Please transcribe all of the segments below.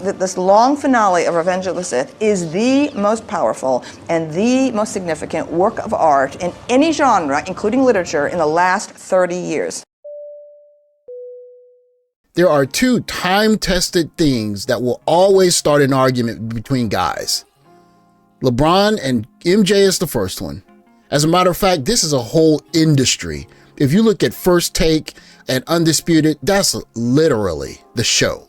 that this long finale of Revenge of the Sith is the most powerful and the most significant work of art in any genre, including literature, in the last 30 years. There are two time-tested things that will always start an argument between guys. LeBron and MJ is the first one. As a matter of fact, this is a whole industry. If you look at First Take and Undisputed, that's literally the show.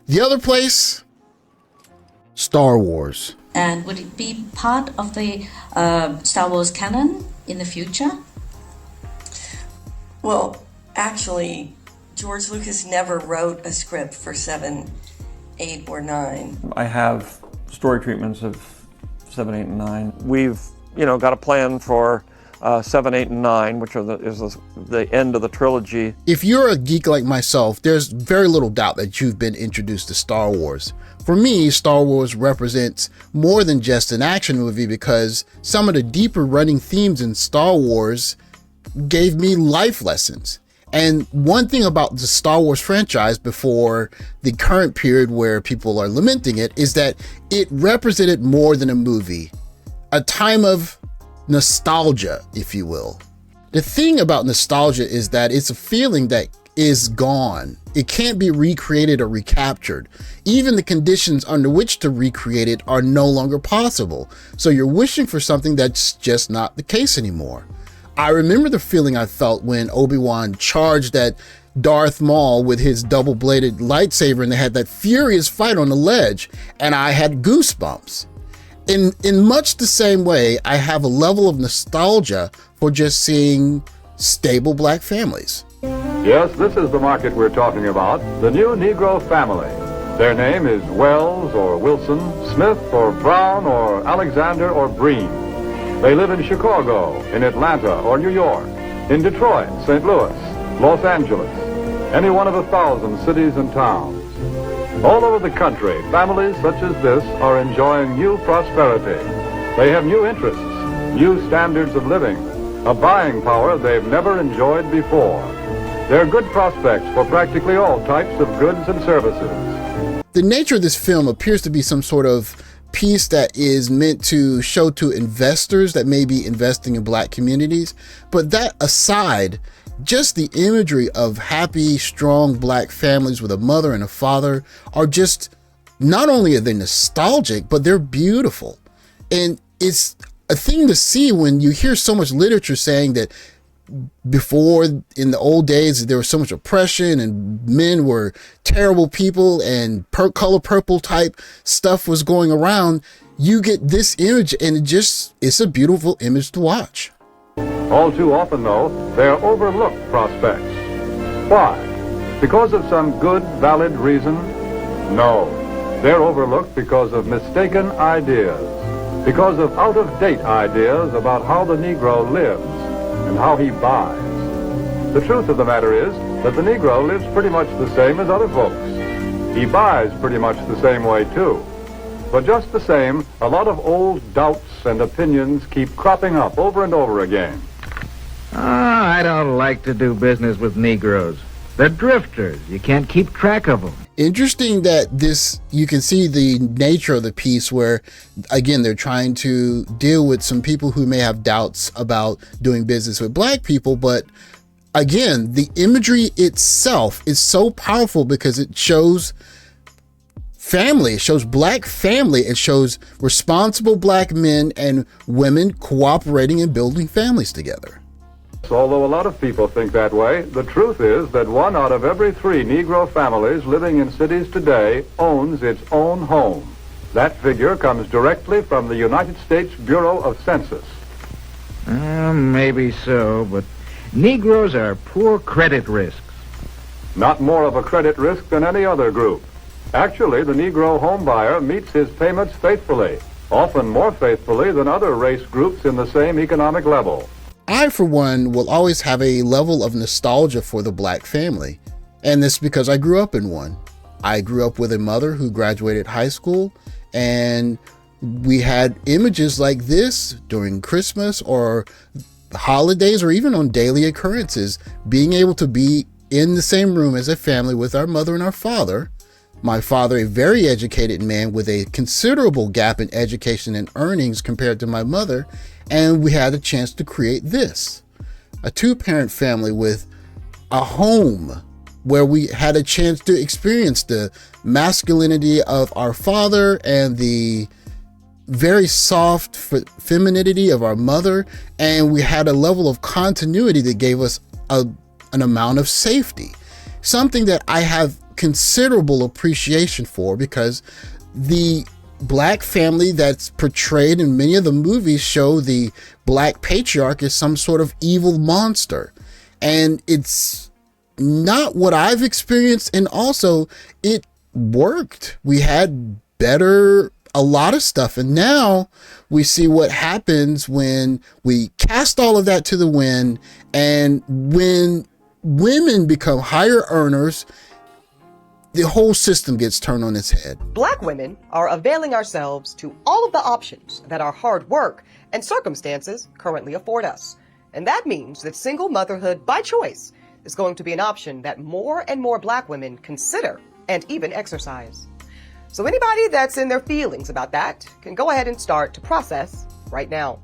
The other place, Star Wars. And would it be part of the Star Wars canon in the future? Well, actually, George Lucas never wrote a script for 7, 8, or 9. I have story treatments of 7, 8, and 9. We've, got a plan for 7, 8, and 9, which is the end of the trilogy. If you're a geek like myself, there's very little doubt that you've been introduced to Star Wars. For me, Star Wars represents more than just an action movie because some of the deeper running themes in Star Wars gave me life lessons. And one thing about the Star Wars franchise before the current period where people are lamenting it is that it represented more than a movie, a time of nostalgia, if you will. The thing about nostalgia is that it's a feeling that is gone. It can't be recreated or recaptured. Even the conditions under which to recreate it are no longer possible. So you're wishing for something that's just not the case anymore. I remember the feeling I felt when Obi-Wan charged at Darth Maul with his double-bladed lightsaber and they had that furious fight on the ledge, and I had goosebumps. In much the same way, I have a level of nostalgia for just seeing stable black families. Yes, this is the market we're talking about, the new Negro family. Their name is Wells or Wilson, Smith or Brown or Alexander or Breen. They live in Chicago, in Atlanta or New York, in Detroit, St. Louis, Los Angeles, any one of 1,000 cities and towns. All over the country, families such as this are enjoying new prosperity. They have new interests, new standards of living, a buying power they've never enjoyed before. They're good prospects for practically all types of goods and services. The nature of this film appears to be some sort of piece that is meant to show to investors that may be investing in black communities. But that aside, just the imagery of happy, strong black families with a mother and a father are just, not only are they nostalgic, but they're beautiful. And it's a thing to see when you hear so much literature saying that before, in the old days, there was so much oppression and men were terrible people and color purple type stuff was going around. You get this image and it's a beautiful image to watch. All too often, though, they're overlooked prospects. Why? Because of some good, valid reason? No. They're overlooked because of mistaken ideas, because of out-of-date ideas about how the Negro lives and how he buys. The truth of the matter is that the Negro lives pretty much the same as other folks. He buys pretty much the same way, too. But just the same, a lot of old doubts and opinions keep cropping up over and over again. I don't like to do business with Negroes. They're drifters. You can't keep track of them. Interesting that you can see the nature of the piece where, again, they're trying to deal with some people who may have doubts about doing business with black people. But again, the imagery itself is so powerful because it shows family, it shows black family, it shows responsible black men and women cooperating and building families together. Although a lot of people think that way, the truth is that 1 out of every 3 Negro families living in cities today owns its own home. That figure comes directly from the United States Bureau of Census. Maybe so, but Negroes are poor credit risks. Not more of a credit risk than any other group. Actually, the Negro homebuyer meets his payments faithfully, often more faithfully than other race groups in the same economic level. I, for one, will always have a level of nostalgia for the black family. And this is because I grew up in one. I grew up with a mother who graduated high school, and we had images like this during Christmas or holidays or even on daily occurrences, being able to be in the same room as a family with our mother and our father, My father, a very educated man with a considerable gap in education and earnings compared to my mother, and we had a chance to create this. A two-parent family with a home where we had a chance to experience the masculinity of our father and the very soft femininity of our mother, and we had a level of continuity that gave us an amount of safety. Something that I have considerable appreciation for, because the Black family that's portrayed in many of the movies show the Black patriarch as some sort of evil monster. And it's not what I've experienced. And also it worked. We had a lot of stuff. And now we see what happens when we cast all of that to the wind, and when women become higher earners, the whole system gets turned on its head. Black women are availing ourselves to all of the options that our hard work and circumstances currently afford us. And that means that single motherhood by choice is going to be an option that more and more Black women consider and even exercise. So anybody that's in their feelings about that can go ahead and start to process right now.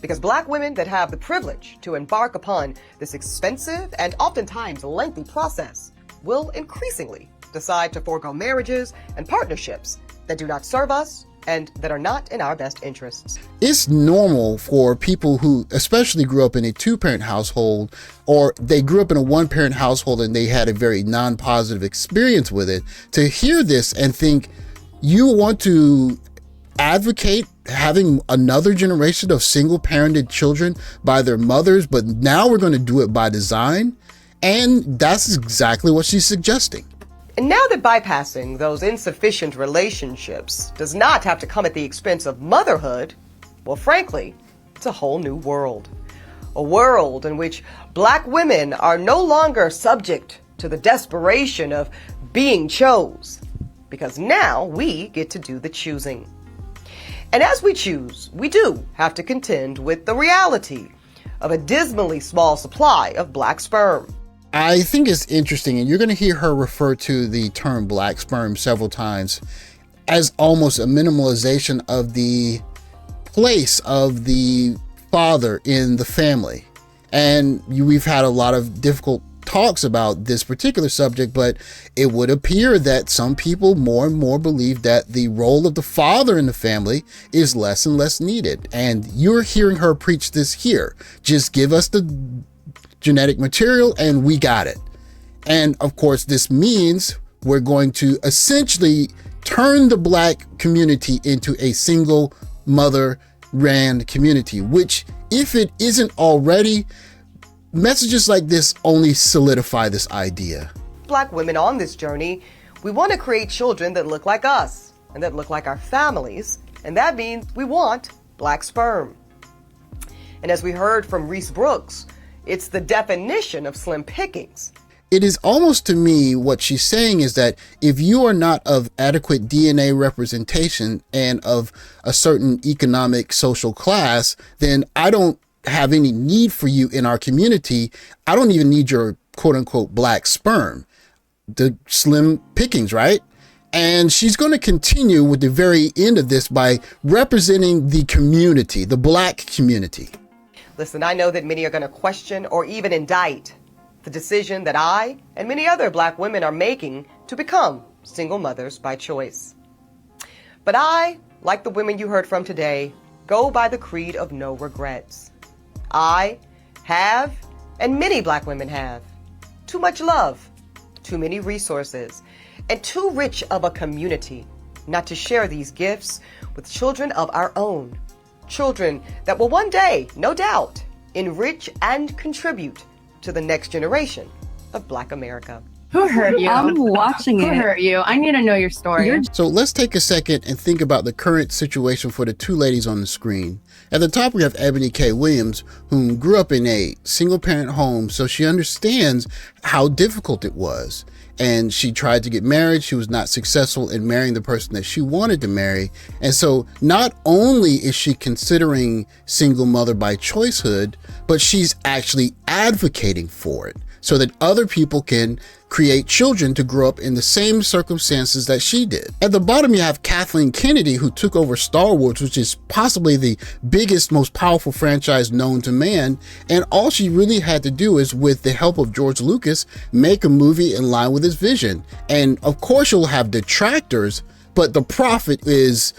Because Black women that have the privilege to embark upon this expensive and oftentimes lengthy process will increasingly decide to forego marriages and partnerships that do not serve us and that are not in our best interests. It's normal for people who especially grew up in a two-parent household, or they grew up in a one-parent household and they had a very non-positive experience with it, to hear this and think, you want to advocate having another generation of single-parented children by their mothers, but now we're going to do it by design? And that's exactly what she's suggesting. And now that bypassing those insufficient relationships does not have to come at the expense of motherhood, well, frankly, it's a whole new world. A world in which Black women are no longer subject to the desperation of being chose, because now we get to do the choosing. And as we choose, we do have to contend with the reality of a dismally small supply of Black sperm. I think it's interesting, and you're going to hear her refer to the term Black sperm several times as almost a minimalization of the place of the father in the family. And we've had a lot of difficult talks about this particular subject, but it would appear that some people more and more believe that the role of the father in the family is less and less needed. And you're hearing her preach this here. Just give us the genetic material and we got it. And of course, this means we're going to essentially turn the Black community into a single mother ran community, which, if it isn't already, messages like this only solidify this idea. Black women on this journey, we want to create children that look like us and that look like our families, and that means we want Black sperm. And as we heard from Reese Brooks, it's the definition of slim pickings. It is almost, to me, what she's saying is that if you are not of adequate DNA representation and of a certain economic social class, then I don't have any need for you in our community. I don't even need your quote unquote Black sperm. The slim pickings, right? And she's going to continue with the very end of this by representing the community, the Black community. Listen, I know that many are going to question or even indict the decision that I and many other Black women are making to become single mothers by choice. But I, like the women you heard from today, go by the creed of no regrets. I have, and many Black women have, too much love, too many resources, and too rich of a community not to share these gifts with children of our own. Children that will one day, no doubt, enrich and contribute to the next generation of Black America. Who hurt you? I'm watching it. Who hurt you? I need to know your story. So let's take a second and think about the current situation for the two ladies on the screen. At the top, we have Ebony K. Williams, who grew up in a single-parent home, so she understands how difficult it was. And she tried to get married. She was not successful in marrying the person that she wanted to marry. And so not only is she considering single mother by choicehood, but she's actually advocating for it so that other people can create children to grow up in the same circumstances that she did. At the bottom, you have Kathleen Kennedy, who took over Star Wars, which is possibly the biggest, most powerful franchise known to man. And all she really had to do is, with the help of George Lucas, make a movie in line with his vision. And of course, you'll have detractors, but the profit is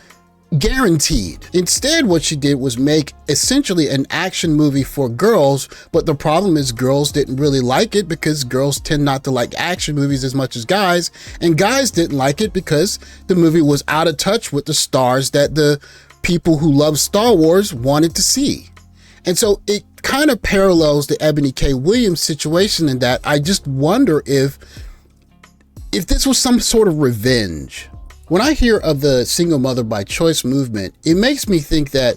guaranteed. Instead, what she did was make essentially an action movie for girls, but the problem is girls didn't really like it because girls tend not to like action movies as much as guys, and guys didn't like it because the movie was out of touch with the stars that the people who love Star Wars wanted to see. And so it kind of parallels the Ebony K. Williams situation in that I just wonder if this was some sort of revenge. When I hear of the single mother by choice movement, it makes me think that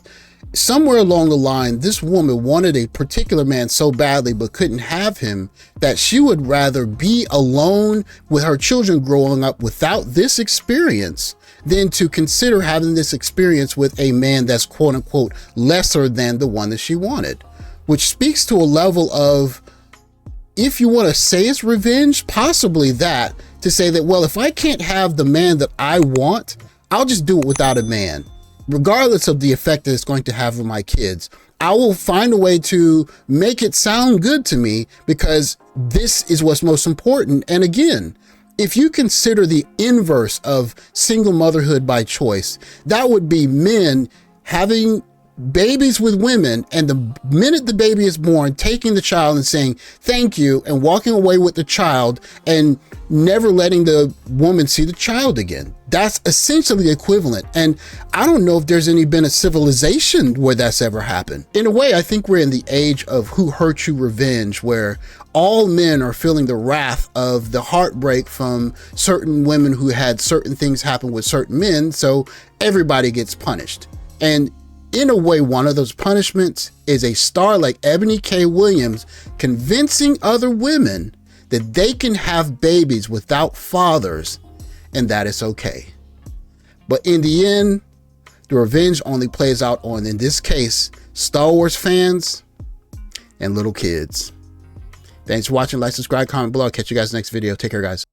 somewhere along the line, this woman wanted a particular man so badly but couldn't have him that she would rather be alone with her children growing up without this experience than to consider having this experience with a man that's quote unquote lesser than the one that she wanted, which speaks to a level of, if you want to say it's revenge, possibly that, to say that, well, if I can't have the man that I want, I'll just do it without a man, regardless of the effect that it's going to have on my kids. I will find a way to make it sound good to me because this is what's most important. And again, if you consider the inverse of single motherhood by choice, that would be men having babies with women, and the minute the baby is born, taking the child and saying thank you and walking away with the child and never letting the woman see the child again. That's essentially equivalent. And I don't know if there's been a civilization where that's ever happened. In a way, I think we're in the age of who hurt you revenge, where all men are feeling the wrath of the heartbreak from certain women who had certain things happen with certain men, so everybody gets punished. And in a way, one of those punishments is a star like Ebony K. Williams convincing other women that they can have babies without fathers and that it's okay. But in the end, the revenge only plays out on, in this case, Star Wars fans and little kids. Thanks for watching. Like, subscribe, comment below. I'll catch you guys next video. Take care, guys.